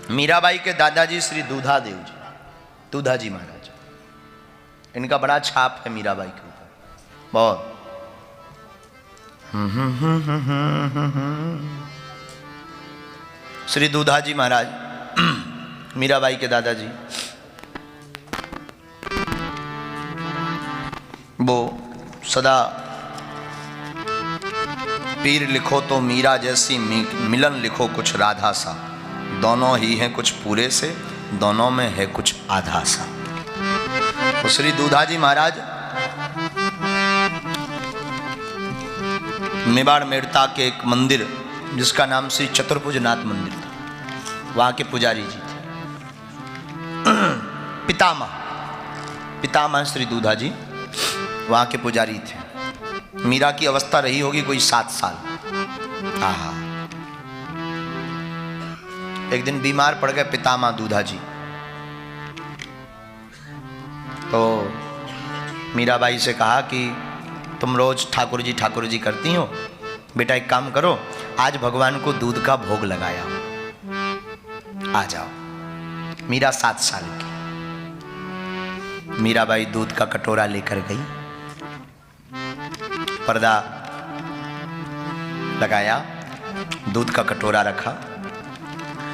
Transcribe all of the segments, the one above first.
मीराबाई के दादाजी श्री दूधादेव जी, दूधाजी महाराज, इनका बड़ा छाप है मीराबाई के ऊपर बहुत। श्री दूधाजी महाराज मीराबाई के दादाजी, वो सदा पीर लिखो तो मीरा जैसी, मिलन लिखो कुछ राधा सा, दोनों ही हैं कुछ पूरे से, दोनों में है कुछ आधा सा। तो श्री दूधाजी महाराज मेवाड़ मेड़ता के एक मंदिर जिसका नाम श्री चतुर्भुजनाथ मंदिर था, वहाँ के पुजारी जी थे। पितामह श्री दूधाजी वहाँ के पुजारी थे। मीरा की अवस्था रही होगी कोई 7 साल। आहा, एक दिन बीमार पड़ गए पितामह दूधाजी। तो मीराबाई से कहा कि तुम रोज ठाकुर जी करती हो, बेटा एक काम करो, आज भगवान को दूध का भोग लगाया, आ जाओ। मीरा 7 साल की। मीराबाई दूध का कटोरा लेकर गई, पर्दा लगाया, दूध का कटोरा रखा।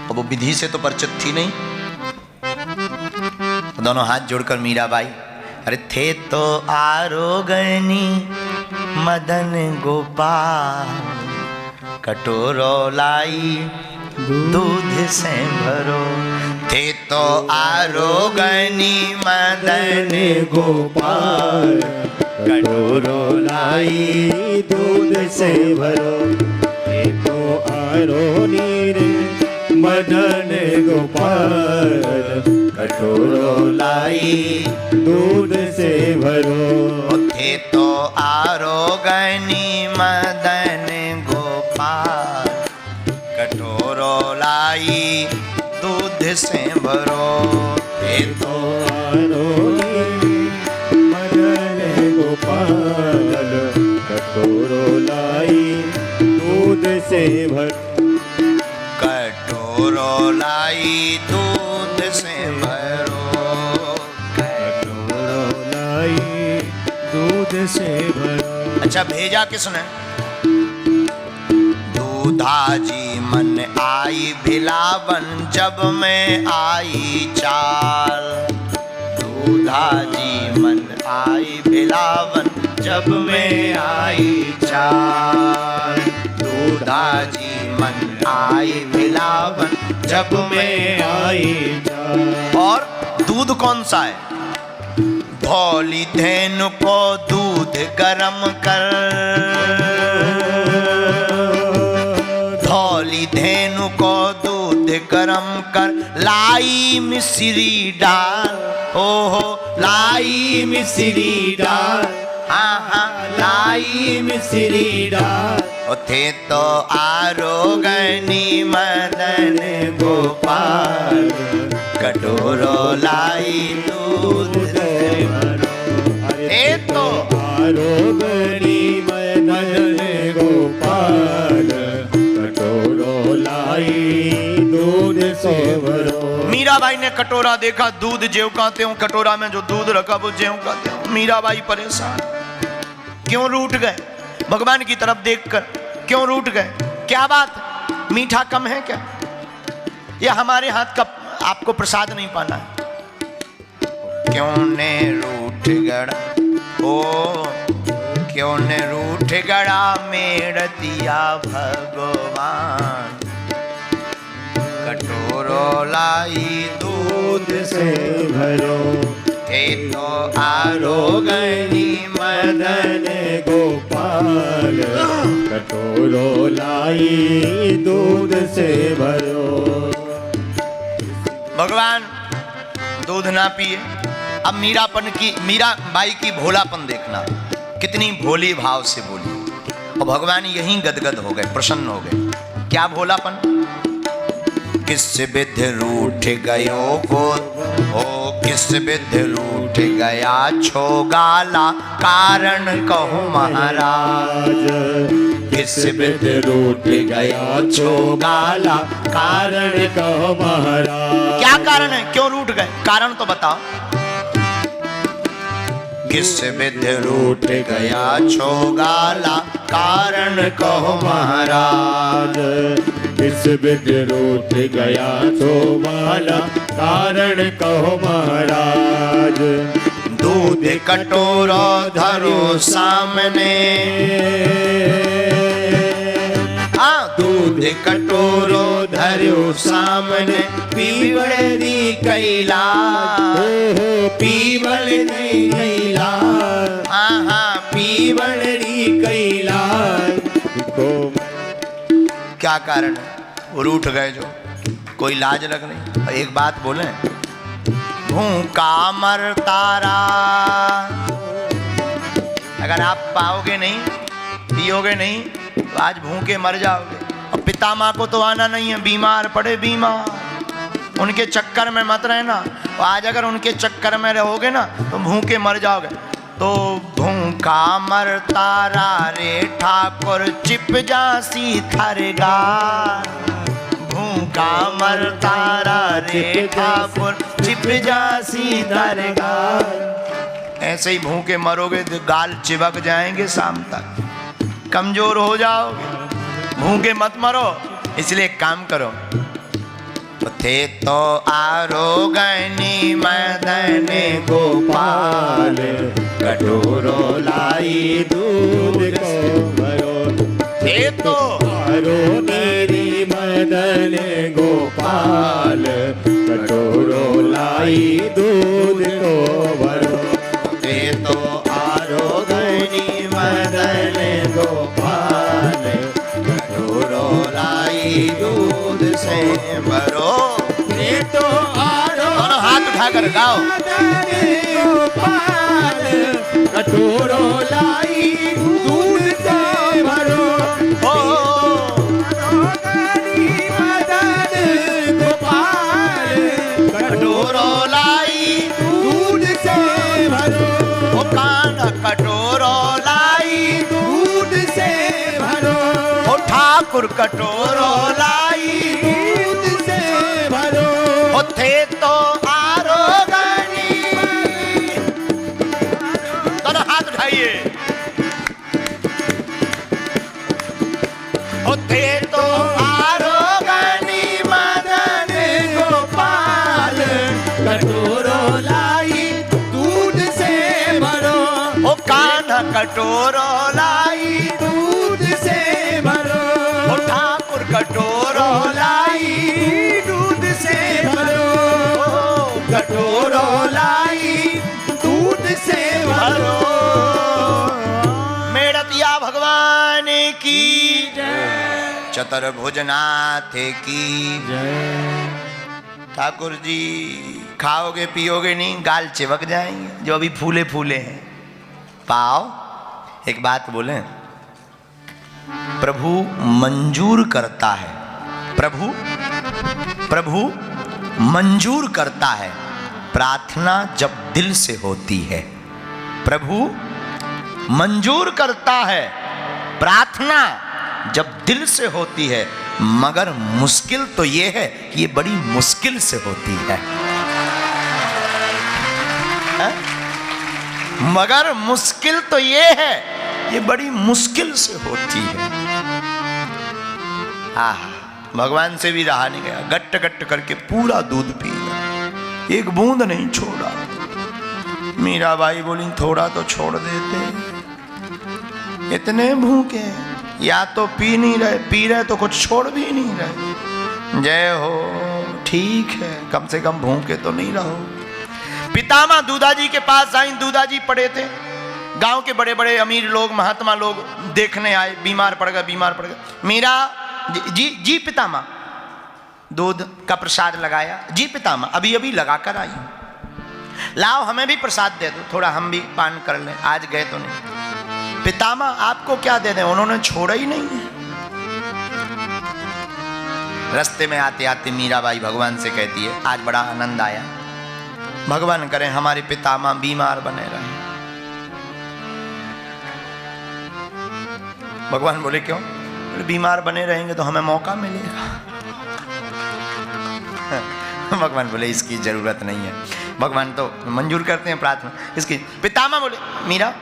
और वो विधि से तो परिचित थी नहीं, दोनों हाथ जोड़कर मीराबाई, अरे थे तो आरोगनी मदन गोपाल, कटोरो लाई दूध से भरो। थे तो आरोगनी मदन गोपाल, कटोरो लाई दूध से भरो। थे तो आरोनी मदन गोपाल, कटोरो लाई दूध से भरो। थे तो आरोगनी मदन गोपाल, कटोरो लाई दूध से भरो। थे तो आरोगनी मदन गोपाल, कटोरो लाई दूध से भरो। कटोरो लाई दूध से भरो, कटोरो लाई दूध से भरो। अच्छा, भेजा किसने? दूधाजी मन आई भिलावन, जब मैं आई चाल। दूधाजी मन आई भिलावन, जब मैं आई चाल। दूधाजी मन आई भिलावन, जब मैं आई चाल। और दूध कौन सा है? धौली धेनु को दूध गरम कर, धौली धेनु को दूध गरम कर, लाई मिश्री डाल। ओहो, लाई मिश्री डाल, हाँ हाँ लाई मिश्री डाल। थे तो आरोगनी मदन गोपाल, कटोरो लाई दूध से भरो। थे तो आरोगनी मदन गोपाल, कटोरो लाई दूध से भरो। मीराबाई ने कटोरा देखा, दूध ज्यों का त्यों, कटोरा में जो दूध रखा वो ज्यों का त्यों। मीराबाई परेशान, क्यों रूठ गए? भगवान की तरफ देखकर क्यों रूठ गए? क्या बात, मीठा कम है क्या? ये हमारे हाथ का आपको प्रसाद नहीं पाना है? क्यों ने रूठ गड़ा, ओ क्यों ने रूठ गड़ा मेरतिया भगवान। कटोरो लाई दूध से भरो। थे तो आरोगनी मदन गोपाल, कटोरो लाई दूध से भरो। भगवान दूध ना पिए। अब मीराबाई की भोलापन देखना, कितनी भोली भाव से बोली। और भगवान यहीं गदगद हो गए, प्रसन्न हो गए। क्या भोलापन? किस विध रूठ गयो को, ओ किस विध रूठ गया छो गाला, कारण कहूँ महाराज। किस बिध रूठ गया छोगाला, कारण कहो महाराज। क्या कारण है, क्यों रूठ गए, कारण तो बताओ। किस बिध रूठ गया छोगाला, कारण कहो महाराज। किस बिध रूठ गया छोगाला, कारण कहो महाराज। दूध कटोरा धरो सामने, दूध कटोरो धरो सामने, पीवड़ी कैला, पीवड़ी कैला, पीवड़ी कैला। क्या कारण है, वो रूठ गए जो, कोई लाज रख नहीं। और एक बात बोले, भूखा मरतारा, अगर आप पाओगे नहीं, पियोगे नहीं, तो आज भूखे मर जाओगे। और पितामह को तो आना नहीं है, बीमार पड़े बीमार, उनके चक्कर में मत रहना। और आज अगर उनके चक्कर में रहोगे ना तो भूखे मर जाओगे। तो भूखा मरतारा रे ठाकुर, चिप जासी थरगा। भूखा मरतारा रे ठाकुर, चिप जासी थरगा। ऐसे ही भूखे मरोगे तो गाल चिपक जाएंगे, शाम तक कमजोर हो जाओगे। भूखे मत मरो, इसलिए काम करो। थे तो आरोगनी मदन गोपाल, कटोरो लाई दूध को भरो। थे तो आरोगनी मदन गोपाल, कटोरो लाई दूध को भरो। थे तो आरोगनी मदन गोपाल, कटोरो लाई दूध से भरो। ये तो दोनों हाथ उठाकर गाओ। गोपाल, कटोरो लाई दूध से भरो। मदन गोपाल, कटोरो लाई दूध से भरो। ओ कान कटोरो लाई दूध से भरो। ओ ठाकुर कटोरो लाई दूध से भरो। ओ थे तो आरोगनी। दोनों हाथ उठाइए। ओ थे तो आरोगनी मदन गोपाल, कटोरो लाई दूध से भरो। ओ कान कटोरो लाई दूध से भरो। ओ ठाकुर कटोरो लाई दूध से भरो। ओ कटोरो लाई दूध से भरो। मेड़तिया भगवान की, चतुर्भुजनाथ की। ठाकुर जी खाओगे पियोगे नहीं, गाल चिपक जाएंगे जो अभी फूले फूले हैं। पाओ, एक बात बोले, प्रभु मंजूर करता है, प्रभु मंजूर करता है प्रार्थना जब दिल से होती है। प्रभु मंजूर करता है प्रार्थना जब दिल से होती है, मगर मुश्किल तो ये है कि ये बड़ी मुश्किल से होती है। मगर मुश्किल तो ये है, ये बड़ी मुश्किल से होती है। भगवान से भी रहा नहीं गया, गट्ट गट्ट करके पूरा दूध पी गया, एक बूंद नहीं छोड़ा। मीराबाई बोली थोड़ा तो छोड़ देते, इतने भूखे या तो पी नहीं रहे, पी रहे तो कुछ छोड़ भी नहीं रहे। जय हो, ठीक है, कम से कम भूखे तो नहीं रहो। पितामह दूधाजी के पास आई, दूधाजी पड़े थे, गांव के बड़े बड़े अमीर लोग, महात्मा लोग देखने आए, बीमार पड़ गए। मीरा जी पितामह, दूध का प्रसाद लगाया। जी पितामह, अभी अभी लगा कर आई, लाओ हमें भी प्रसाद दे दो, थोड़ा हम भी पान कर लें, आज गए तो नहीं। पितामह आपको क्या दे दें, उन्होंने छोड़ा ही नहीं है। रास्ते में आते आते मीराबाई भगवान से कहती है, आज बड़ा आनंद आया, भगवान करें हमारे पितामह बीमार बने रहे। भगवान बोले क्यों? बोले बीमार बने रहेंगे तो हमें मौका मिलेगा। भगवान बोले इसकी जरूरत नहीं है। भगवान तो मंजूर करते हैं प्रार्थना इसकी। पितामह बोले मीरा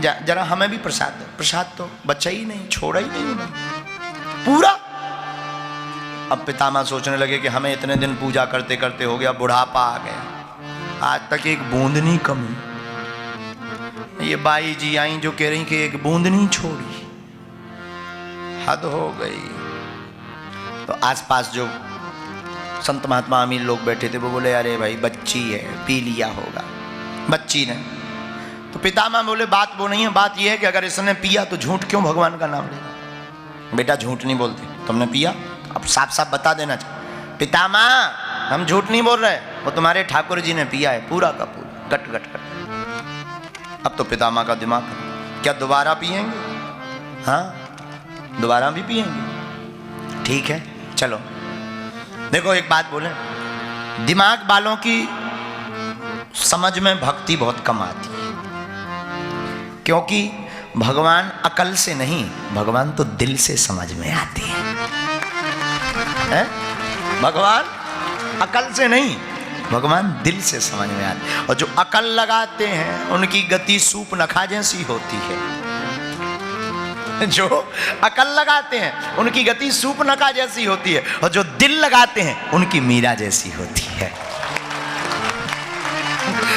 जरा हमें भी प्रसाद दो। प्रसाद तो बच्चा ही नहीं, छोड़ा ही नहीं उन्होंने पूरा। अब पितामह सोचने लगे कि हमें इतने दिन पूजा करते करते हो गया, बुढ़ापा आ गया, आज तक एक बूंद नहीं कमी। ये बाई जी आई जो कह रही कि एक बूंद नहीं छोड़ी, हद हो गई। तो आसपास जो संत महात्मा अमीर लोग बैठे थे वो बोले अरे भाई बच्ची है, पी लिया होगा बच्ची ने। तो पितामह बोले बात वो नहीं है, बात ये है कि अगर इसने पिया तो झूठ क्यों भगवान का नाम लेगा? बेटा झूठ नहीं बोलते, तुमने पिया अब साफ साफ बता देना चाहिए। पितामह हम झूठ नहीं बोल रहे, वो तुम्हारे ठाकुर जी ने पिया है पूरा का पूरा, गट गट गट। अब तो पितामह का दिमाग क्या दोबारा पिएंगे? हाँ दोबारा भी पिएंगे, ठीक है चलो। देखो एक बात बोले, दिमाग वालों की समझ में भक्ति बहुत कम आती है, क्योंकि भगवान अकल से नहीं, भगवान तो दिल से समझ में आते हैं। भगवान अकल से नहीं, भगवान दिल से समझ में आते हैं। और जो अकल लगाते हैं उनकी गति सूप नखा जैसी होती है। जो अकल लगाते हैं उनकी गति सूप नखा जैसी होती है, और जो दिल लगाते हैं उनकी मीरा जैसी होती है।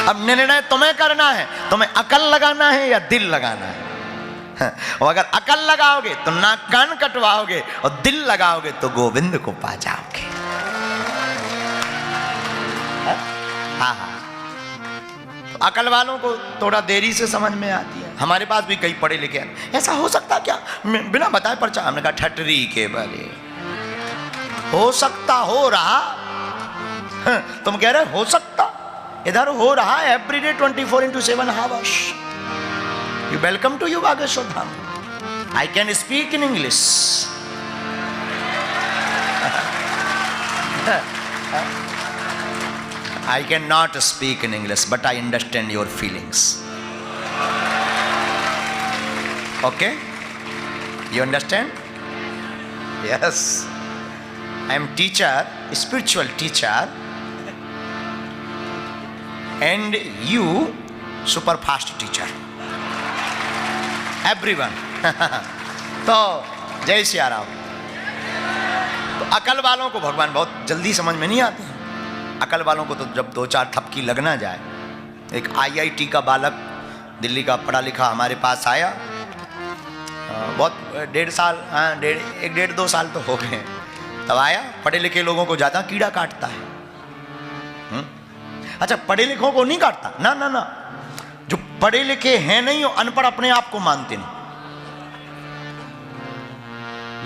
अब निर्णय तुम्हें करना है, तुम्हें अकल लगाना है या दिल लगाना है। और अगर अकल लगाओगे तो नाक कान कटवाओगे, और दिल लगाओगे तो गोविंद को पा जाओगे। हाँ हाँ, तो अकल वालों को थोड़ा देरी से समझ में आती है। हमारे पास भी कई पढ़े लिखे हैं, ऐसा हो सकता क्या बिना बताए पर्चा? हमने कहा ठटरी के बारे हो सकता, हो रहा। तुम कह रहे हो सकता, इधर हो रहा है everyday 24/7 hours. You welcome to you Bageshwar Dham. I can speak in English. I cannot speak in English, but I understand your feelings. Okay? You understand? Yes. I am teacher, spiritual teacher, and you super fast teacher. Everyone. तो जय सिया राम। तो अकल वालों को भगवान बहुत जल्दी समझ में नहीं आते हैं। अकल वालों को तो जब 2-4 थपकी लगना जाए। एक IIT का बालक दिल्ली का पढ़ा लिखा हमारे पास आया, बहुत 1.5 साल, हाँ 1.5-2 साल तो हो गए। तब आया, पढ़े लिखे लोगों को ज़्यादा कीड़ा काटता है। अच्छा पढ़े लिखों को नहीं काटता, ना ना ना, जो पढ़े लिखे हैं नहीं वो अनपढ़ अपने आप को मानते नहीं।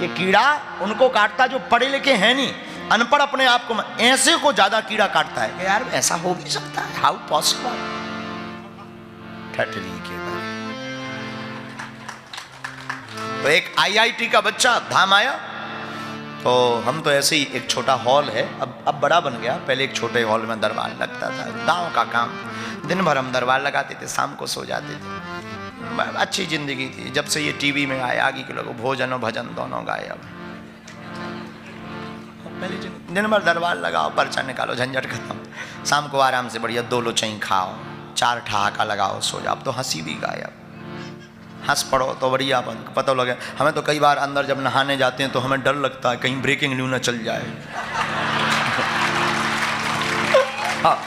ये कीड़ा उनको काटता जो पढ़े लिखे हैं नहीं, अनपढ़ अपने आप को, ऐसे को ज्यादा कीड़ा काटता है। यार ऐसा हो भी सकता है, हाउ पॉसिबल? ठटरी के बारे। तो एक IIT का बच्चा धाम आया, तो हम तो ऐसे ही, एक छोटा हॉल है, अब बड़ा बन गया, पहले एक छोटे हॉल में दरबार लगता था। गांव का काम, दिन भर हम दरबार लगाते थे, शाम को सो जाते थे। अच्छी जिंदगी थी। जब से ये टीवी में आए, आगे के लोग भोजन और भजन दोनों गायब। पहले दिन भर दरबार लगाओ, पर्चा निकालो, झंझट खत्म। शाम को आराम से बढ़िया 2 लोचई खाओ, 4 ठहाका लगाओ, सो जाओ। अब तो हंसी भी गायब, हंस पड़ो तो बढ़िया पता लगे। हमें तो कई बार अंदर जब नहाने जाते हैं तो हमें डर लगता है कहीं ब्रेकिंग न्यूज न चल जाए। हाँ,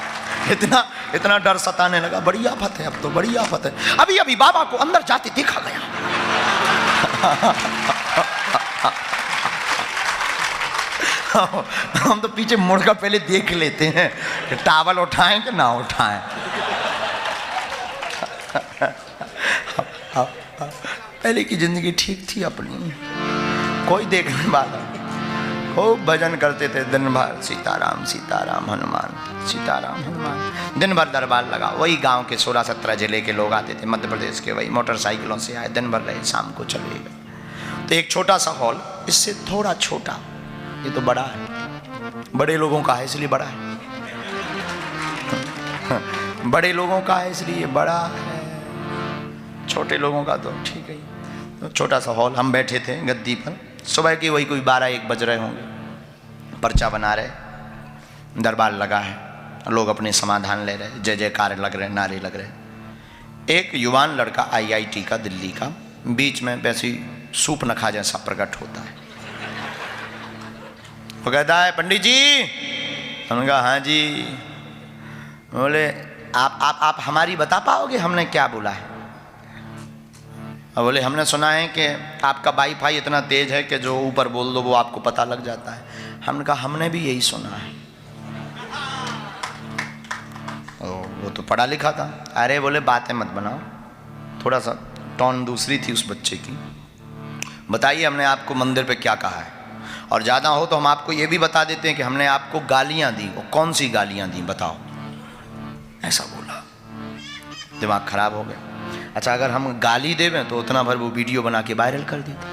इतना डर सताने लगा। बड़ी आफत है, अब तो बड़ी आफत है। अभी बाबा को अंदर जाते देखा गया। हम तो पीछे मुड़कर पहले देख लेते हैं कि टावल उठाएं कि ना उठाएं। पहले की जिंदगी ठीक थी अपनी, कोई देखने वाला। खूब भजन करते थे दिन भर, सीताराम सीताराम हनुमान, सीताराम हनुमान। दिन भर दरबार लगा, वही गांव के 16-17 जिले के लोग आते थे, मध्य प्रदेश के, वही मोटरसाइकिलों से आए, दिन भर रहे, शाम को चले गए। तो एक छोटा सा हॉल, इससे थोड़ा छोटा, ये तो बड़ा है, बड़े लोगों का है इसलिए बड़ा है। बड़े लोगों का है इसलिए बड़ा है, छोटे लोगों का तो ठीक है। छोटा सा हॉल, हम बैठे थे गद्दी पर, सुबह की वही कोई 12-1 बज रहे होंगे, पर्चा बना रहे, दरबार लगा है, लोग अपने समाधान ले रहे, जय जयकार लग रहे, नारे लग रहे। एक युवान लड़का IIT का, दिल्ली का, बीच में वैसी सूप नखा जैसा प्रकट होता है। वो कहता है पंडित जी। हमने कहा हाँ जी। बोले आप हमारी बता पाओगे हमने क्या बोला है? बोले हमने सुना है कि आपका वाईफाई इतना तेज है कि जो ऊपर बोल दो वो आपको पता लग जाता है। हमने कहा हमने भी यही सुना है। वो तो पढ़ा लिखा था। अरे बोले बातें मत बनाओ, थोड़ा सा टोन दूसरी थी उस बच्चे की। बताइए हमने आपको मंदिर पे क्या कहा है, और ज़्यादा हो तो हम आपको ये भी बता देते हैं कि हमने आपको गालियाँ दी। और कौन सी गालियाँ दी बताओ? ऐसा बोला, दिमाग खराब हो गया। अच्छा अगर हम गाली देवें तो उतना भर वो वीडियो बना के वायरल कर देते,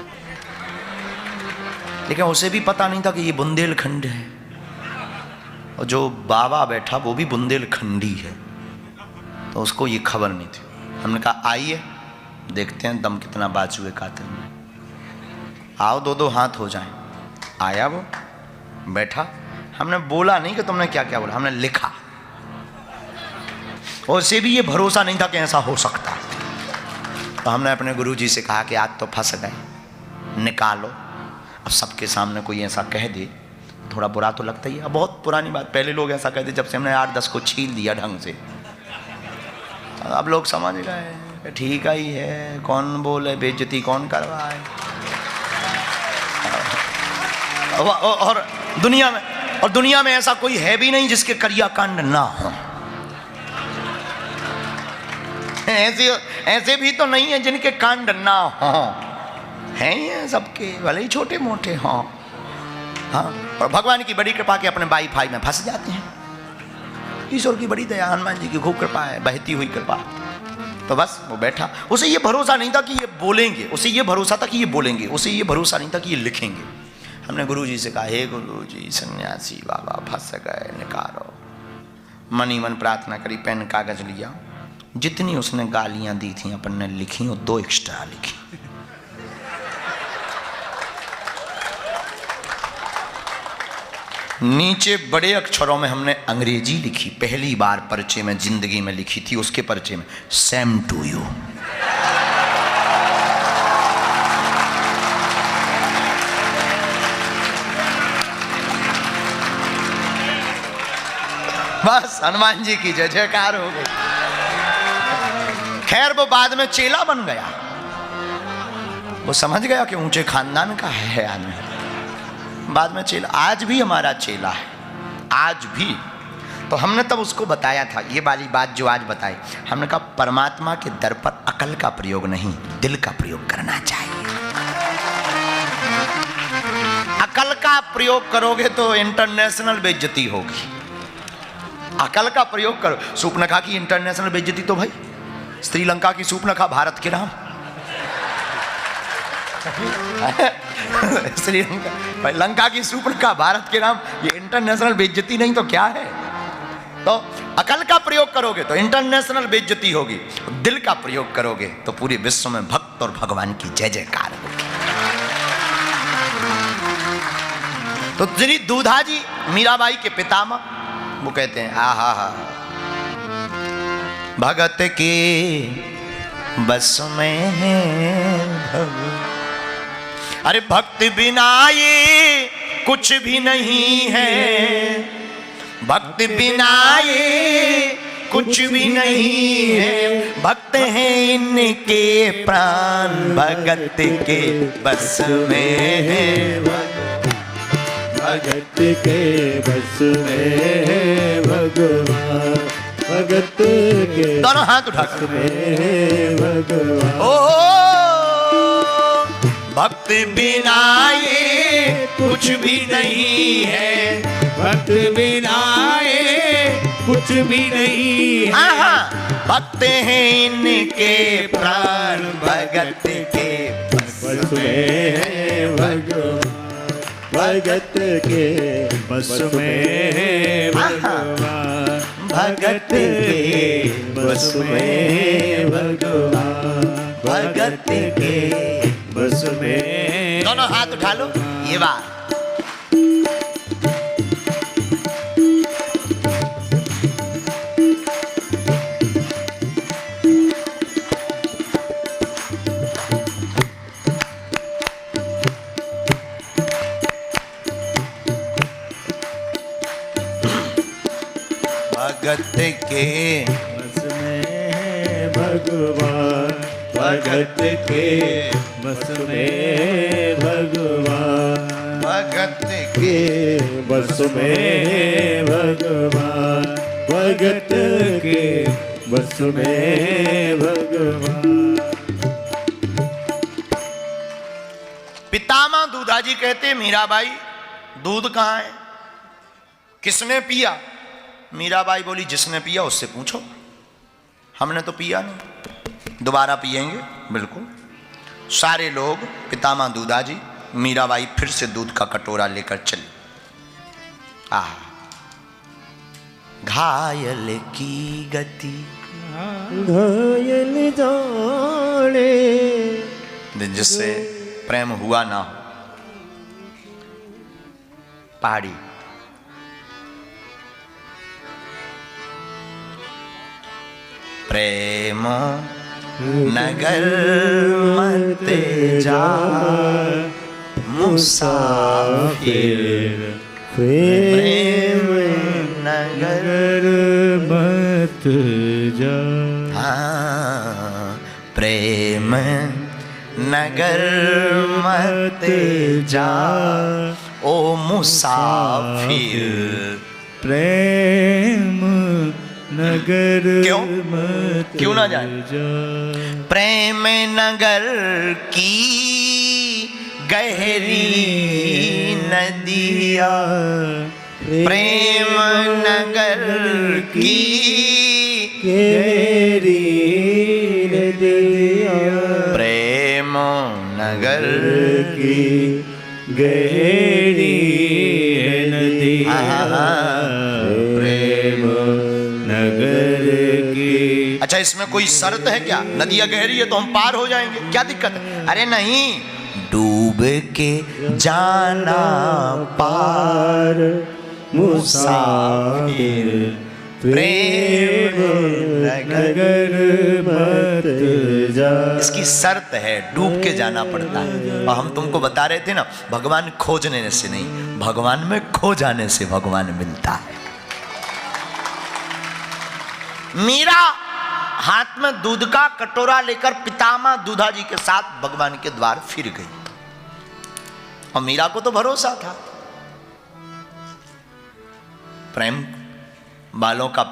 लेकिन उसे भी पता नहीं था कि ये बुंदेलखंड है, और जो बाबा बैठा वो भी बुंदेलखंडी है, तो उसको ये खबर नहीं थी। हमने कहा आइए देखते हैं दम कितना बाजुए कातिल में, आओ दो हाथ हो जाएं। आया वो, बैठा। हमने बोला नहीं कि तुमने क्या क्या बोला, हमने लिखा। और उसे भी ये भरोसा नहीं था कि ऐसा हो सकता। तो हमने अपने गुरुजी से कहा कि आज तो फंस गए, निकालो। अब सबके सामने कोई ऐसा कह दे थोड़ा बुरा तो लगता ही है। बहुत पुरानी बात, पहले लोग ऐसा कहते जब से हमने 8-10 को छील दिया ढंग से। अब लोग समझ गए ठीक ही है, कौन बोले, बेइज्जती कौन करवाए। और दुनिया में ऐसा कोई है भी नहीं जिसके क्रियाकांड ना हो। ऐसे भी तो नहीं है जिनके कांड ना हो, हैं ये सबके, भले ही छोटे मोटे हों। हाँ, और भगवान की बड़ी कृपा के अपने वाईफाई में फंस जाते हैं। ईश्वर की बड़ी दया, हनुमान जी की खूब कृपा है, बहती हुई कृपा। तो बस वो बैठा, उसे ये भरोसा नहीं था कि ये बोलेंगे, उसे ये भरोसा था कि ये बोलेंगे, उसे ये भरोसा नहीं था कि ये लिखेंगे। हमने गुरुजी से कहा हे गुरुजी सन्यासी बाबा फंस गए, निकालो। मन ही मन प्रार्थना करी, पेन कागज लिया। जितनी उसने गालियां दी थी अपन ने लिखी और 2 एक्स्ट्रा लिखी। नीचे बड़े अक्षरों में हमने अंग्रेजी लिखी, पहली बार पर्चे में जिंदगी में लिखी थी। उसके पर्चे में सेम टू यू। बस हनुमान जी की जय जयकार हो गई। खैर वो बाद में चेला बन गया, वो समझ गया कि ऊंचे खानदान का है आदमी। बाद में चेला, आज भी हमारा चेला है, आज भी। तो हमने तब उसको बताया था ये वाली बात जो आज बताई। हमने कहा परमात्मा के दर पर अकल का प्रयोग नहीं, दिल का प्रयोग करना चाहिए। अकल का प्रयोग करोगे तो इंटरनेशनल बेइज्जती होगी। अकल का प्रयोग करो। सूपनखा की इंटरनेशनल बेइज्जती तो भाई श्रीलंका की सूपनखा भारत के नाम। श्रीलंका भाई, लंका की सूपनखा भारत के नाम, ये इंटरनेशनल बेइज्जती नहीं तो क्या है? तो अकल का प्रयोग करोगे तो इंटरनेशनल बेइज्जती होगी, दिल का प्रयोग करोगे तो पूरे विश्व में भक्त और भगवान की जय जयकार होगी। तो श्री दूधा जी मीराबाई के पितामह, वो कहते हैं आहा हा भगत के बस में है भगवान। अरे भक्त बिना ये कुछ भी नहीं है, भक्त बिना ये कुछ भी नहीं है। भक्त हैं इनके प्राण, भगत के बस में है भगत के बस में है भगवान, भगत के दोनों हाथ उठाकर भगवान। ओ भक्त बिना ये कुछ भी नहीं है, भक्त बिना ये कुछ भी नहीं है। हाँ, भक्त हैं इनके प्राण, भगत के बस में है भगवान, भगत के बस में है भगवान, भगत के बस में है भगवान, भगत के बस में। दोनों हाथ उठा लो, ये बात। भगत के बस में है भगवान, भगत के बस में भगवान, भगत के बस में है भगवान, भगत के बस में है भगवान। पितामह दूधाजी कहते, मीराबाई दूध कहाँ है, किसने पिया? मीराबाई बोली, जिसने पिया उससे पूछो, हमने तो पिया नहीं, दोबारा पिएंगे बिल्कुल। सारे लोग, पितामह दूधाजी, मीराबाई फिर से दूध का कटोरा लेकर चली। आह, घायल की गति घायल जाने, जिससे प्रेम हुआ ना हो। पहाड़ी प्रेम नगर मत जा मुसाफिर, प्रेम नगर मत जा। हाँ, प्रेम नगर मत जा ओ मुसाफिर। प्रेम नगर क्यों? मत क्यों ना जाए? जा। प्रेम नगर की गहरी नदिया, प्रेम नगर की गहरी नदिया, प्रेम नगर की गहरी नदिया, प्रेम नगर की। अच्छा, इसमें कोई शर्त है क्या? नदियाँ गहरी है तो हम पार हो जाएंगे, क्या दिक्कत है? अरे नहीं, डूब के जाना पार मुसाफिर, प्रेम नगर मत जा। इसकी शर्त है, डूब के जाना पड़ता है। और हम तुमको बता रहे थे ना, भगवान खोजने से नहीं, भगवान में खो जाने से भगवान मिलता है। मीरा हाथ में दूध का कटोरा लेकर पितामह दूधाजी के साथ भगवान के द्वार फिर गई। और मीरा को तो भरोसा था, प्रेम वालों का,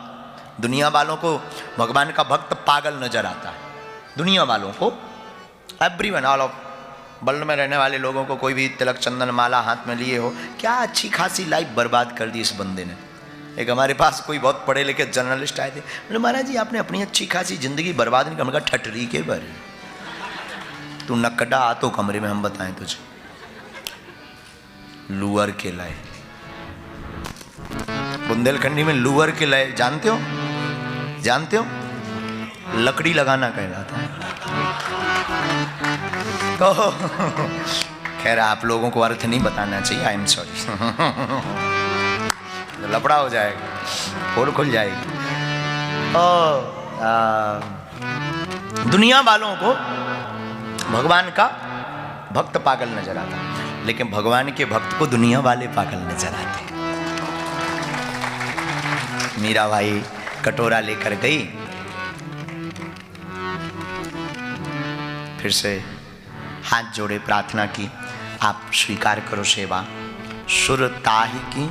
दुनिया वालों को भगवान का भक्त पागल नजर आता है। दुनिया वालों को, एवरीवन, ऑल ऑफ वर्ल्ड में रहने वाले लोगों को, कोई भी तिलक चंदन माला हाथ में लिए हो, क्या अच्छी खासी लाइफ बर्बाद कर दी इस बंदे ने। एक हमारे पास कोई बहुत पढ़े लिखे जर्नलिस्ट आए थे, बोले महाराज जी आपने अपनी अच्छी खासी जिंदगी बर्बाद नहीं। हमने कहा ठटरी के बर, तू नकड़ा आ तो कमरे में हम बताएं तुझे। लुअर के लय, बुंदेलखंडी में लुअर के लय जानते हो? जानते हो? लकड़ी लगाना कहलाता है। तो खैर आप लोगों को अर्थ नहीं बताना चाहिए, आई एम सॉरी। लपड़ा हो जाएगा, पोल खुल जाएगी। दुनिया वालों को भगवान का भक्त पागल नजर आता, लेकिन भगवान के भक्त को दुनिया वाले पागल नजर आते। मीराबाई कटोरा लेकर गई, फिर से हाथ जोड़े प्रार्थना की, आप स्वीकार करो सेवा। सुर ताहि की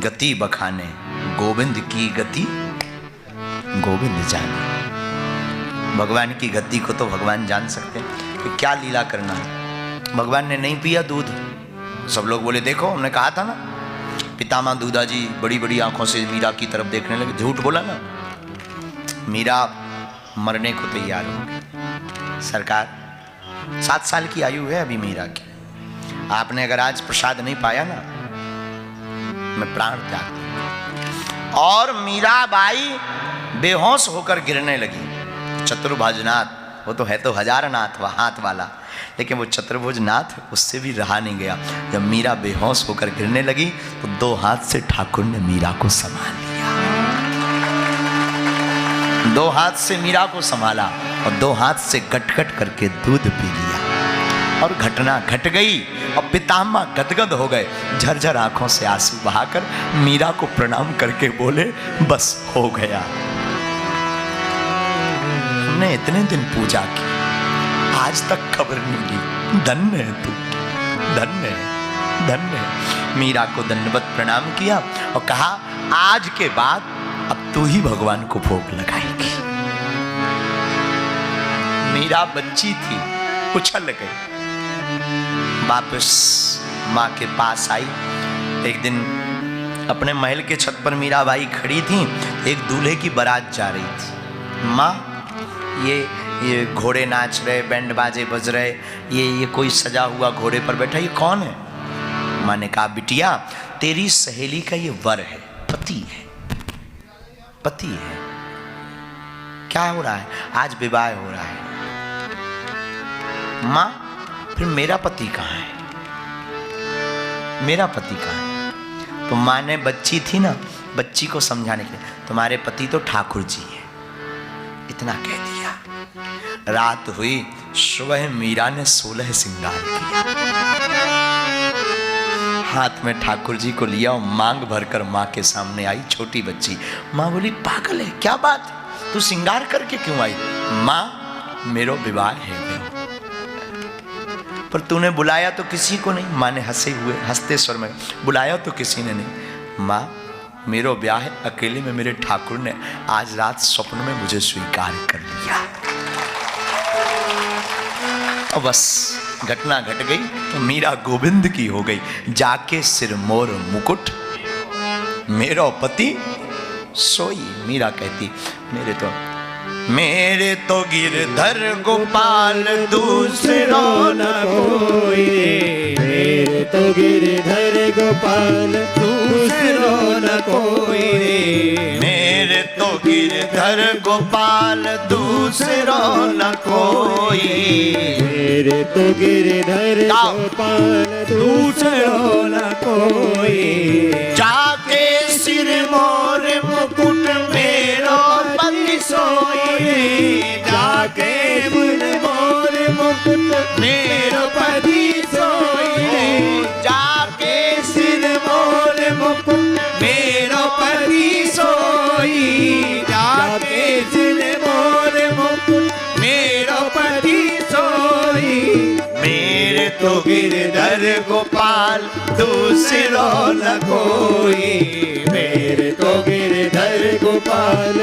गति बखाने, गोविंद की गति गोविंद जाने। भगवान की गति को तो भगवान जान सकते हैं कि क्या लीला करना है। भगवान ने नहीं पिया दूध, सब लोग बोले देखो हमने कहा था ना। पितामह दूधाजी बड़ी बड़ी आंखों से मीरा की तरफ देखने लगे। झूठ बोला ना, मीरा मरने को तैयार हो गई। सरकार 7 साल की आयु है अभी मीरा की, आपने अगर आज प्रसाद नहीं पाया ना, मैं प्राण त्याग दूंगा। और मीराबाई बेहोश होकर गिरने लगी। चतुर्भुजनाथ, वो तो है तो 1000 नाथ हाथ वाला, लेकिन वो चतुर्भुज नाथ उससे भी रहा नहीं गया। जब मीरा बेहोश होकर गिरने लगी तो 2 हाथ से ठाकुर ने मीरा को संभाल लिया। 2 हाथ से मीरा को संभाला और 2 हाथ से गटगट करके दूध पी लिया। और घटना घट गई और पितामह गदगद हो गए, झरझर आंखों से आंसू बहाकर मीरा को प्रणाम करके बोले, बस हो गया। हमने इतने दिन पूजा की, आज तक खबर नहीं ली। धन्य है तू, धन्य है, धन्य है। मीरा को दंडवत प्रणाम किया और कहा, आज के बाद अब तू ही भगवान को भोग लगाएगी। मीरा बच्ची थी, उछल गई, वापस माँ के पास आई। एक दिन अपने महल के छत पर मीराबाई खड़ी थी, एक दूल्हे की बारात जा रही थी। माँ, ये घोड़े नाच रहे, बैंड बाजे बज रहे, ये कोई सजा हुआ घोड़े पर बैठा, ये कौन है? माँ ने कहा, बिटिया तेरी सहेली का ये वर है, पति है, पति है। क्या हो रहा है? आज विवाह हो रहा है। माँ, फिर मेरा पति कहाँ है? मेरा पति कहाँ है? तो माँ ने, बच्ची थी ना, बच्ची को समझाने के लिए, तुम्हारे पति तो ठाकुर जी है, इतना कह दिया। रात हुई, सुबह मीरा ने 16 श्रृंगार किया, हाथ में ठाकुर जी को लिया और मांग भरकर माँ के सामने आई, छोटी बच्ची। माँ बोली, पागल है, क्या बात है, तू श्रृंगार करके क्यों आई? माँ, मेरो विवाह है, पर तूने बुलाया तो किसी को नहीं। माँ ने हंसते स्वर में, बुलाया तो किसी ने नहीं। माँ, मेरो ब्याह है अकेले में, मेरे ठाकुर ने आज रात स्वप्न में मुझे स्वीकार कर लिया। और बस घटना घट गई तो मीरा गोविंद की हो गई। जाके सिर मोर मुकुट, मेरो पति सोई। मीरा कहती, मेरे तो गिरधर गोपाल दूसरो न कोई, मेरे तो गिरधर गोपाल दूसरो न कोई, मेरे तो गिरधर गोपाल दूसरो न कोई, मेरे तो गिरधर गोपाल दूसरो न कोई। जाके सिर मोर मुकुट मेरो पति सोई, जाके सिर मोर मुकुट मेरो पति सोई, जाके सिर मोर मुकुट मेरो पति सोई, जाके सिर मोर मुकुट मेरो पति सोई। मेरे तो गिरधर गोपाल दूसरो न कोई, मेरे तो गिरधर गोपाल